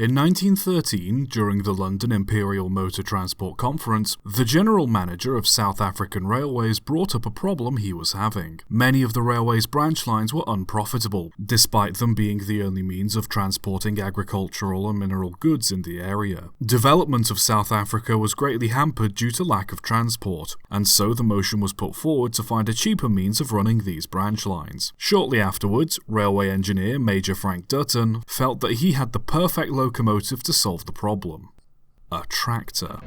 In 1913, during the London Imperial Motor Transport Conference, the general manager of South African Railways brought up a problem he was having. Many of the railway's branch lines were unprofitable, despite them being the only means of transporting agricultural and mineral goods in the area. Development of South Africa was greatly hampered due to lack of transport, and so the motion was put forward to find a cheaper means of running these branch lines. Shortly afterwards, railway engineer Major Frank Dutton felt that he had the perfect locomotive to solve the problem: a tractor.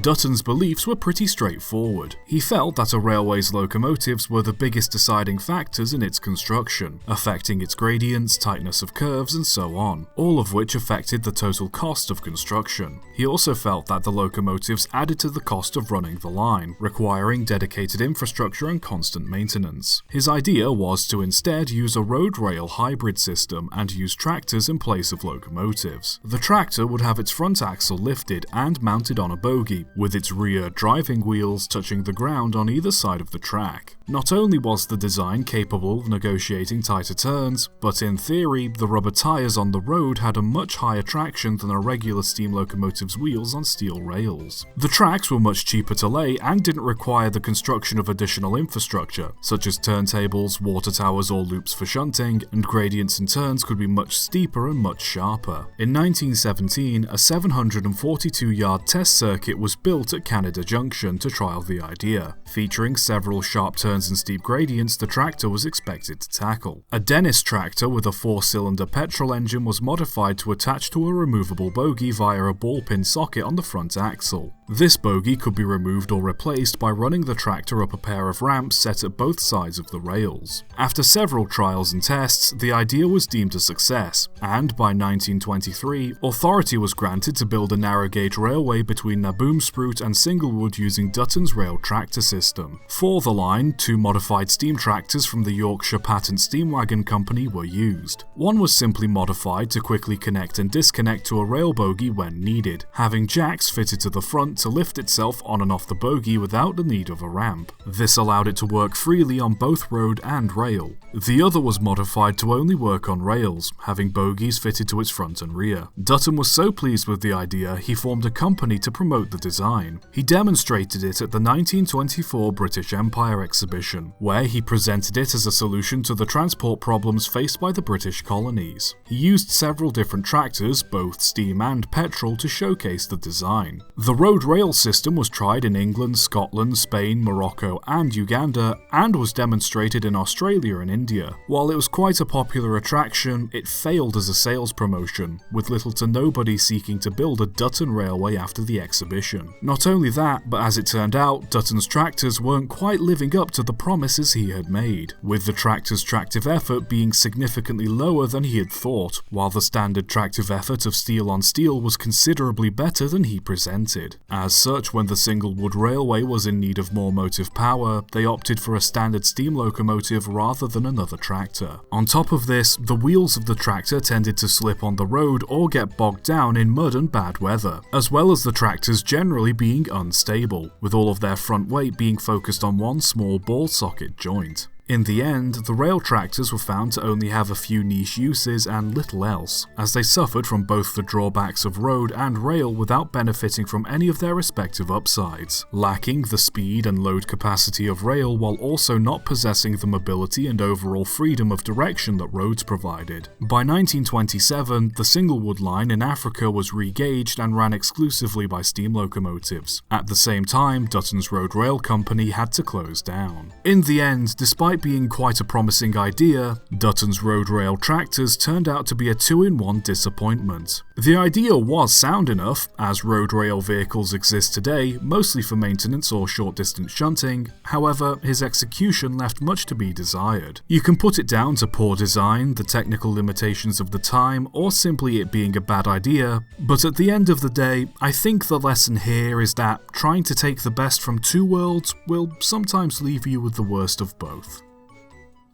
Dutton's beliefs were pretty straightforward. He felt that a railway's locomotives were the biggest deciding factors in its construction, affecting its gradients, tightness of curves, and so on, all of which affected the total cost of construction. He also felt that the locomotives added to the cost of running the line, requiring dedicated infrastructure and constant maintenance. His idea was to instead use a road-rail hybrid system and use tractors in place of locomotives. The tractor would have its front axle lifted and mounted on a bogie, with its rear driving wheels touching the ground on either side of the track. Not only was the design capable of negotiating tighter turns, but in theory, the rubber tyres on the road had a much higher traction than a regular steam locomotive's wheels on steel rails. The tracks were much cheaper to lay and didn't require the construction of additional infrastructure, such as turntables, water towers or loops for shunting, and gradients and turns could be much steeper and much sharper. In 1917, a 742-yard test circuit was built at Canada Junction to trial the idea. Featuring several sharp turns and steep gradients, the tractor was expected to tackle. A Dennis tractor with a 4-cylinder petrol engine was modified to attach to a removable bogie via a ball-pin socket on the front axle. This bogie could be removed or replaced by running the tractor up a pair of ramps set at both sides of the rails. After several trials and tests, the idea was deemed a success, and by 1923, authority was granted to build a narrow-gauge railway between Naboomspruit and Singlewood using Dutton's rail tractor system. For the line, 2 modified steam tractors from the Yorkshire Patent Steam Wagon Company were used. One was simply modified to quickly connect and disconnect to a rail bogie when needed, having jacks fitted to the front to lift itself on and off the bogie without the need of a ramp. This allowed it to work freely on both road and rail. The other was modified to only work on rails, having bogies fitted to its front and rear. Dutton was so pleased with the idea, he formed a company to promote the design. He demonstrated it at the 1924 British Empire exhibition, where he presented it as a solution to the transport problems faced by the British colonies. He used several different tractors, both steam and petrol, to showcase the design. The road-rail system was tried in England, Scotland, Spain, Morocco, and Uganda, and was demonstrated in Australia and India. While it was quite a popular attraction, it failed as a sales promotion, with little to nobody seeking to build a Dutton railway after the exhibition. Not only that, but as it turned out, Dutton's tractors weren't quite living up to the promises he had made, with the tractor's tractive effort being significantly lower than he had thought, while the standard tractive effort of steel on steel was considerably better than he presented. As such, when the Singlewood Railway was in need of more motive power, they opted for a standard steam locomotive rather than another tractor. On top of this, the wheels of the tractor tended to slip on the road or get bogged down in mud and bad weather, as well as the tractors generally being unstable, with all of their front weight being focused on one small ball socket joint. In the end, the rail tractors were found to only have a few niche uses and little else, as they suffered from both the drawbacks of road and rail without benefiting from any of their respective upsides, lacking the speed and load capacity of rail while also not possessing the mobility and overall freedom of direction that roads provided. By 1927, the Singlewood line in Africa was re-gauged and ran exclusively by steam locomotives. At the same time, Dutton's Road-Rail Company had to close down. In the end, despite being quite a promising idea, Dutton's road-rail tractors turned out to be a 2-in-1 disappointment. The idea was sound enough, as road-rail vehicles exist today, mostly for maintenance or short-distance shunting. However, his execution left much to be desired. You can put it down to poor design, the technical limitations of the time, or simply it being a bad idea, but at the end of the day, I think the lesson here is that trying to take the best from two worlds will sometimes leave you with the worst of both.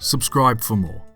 Subscribe for more.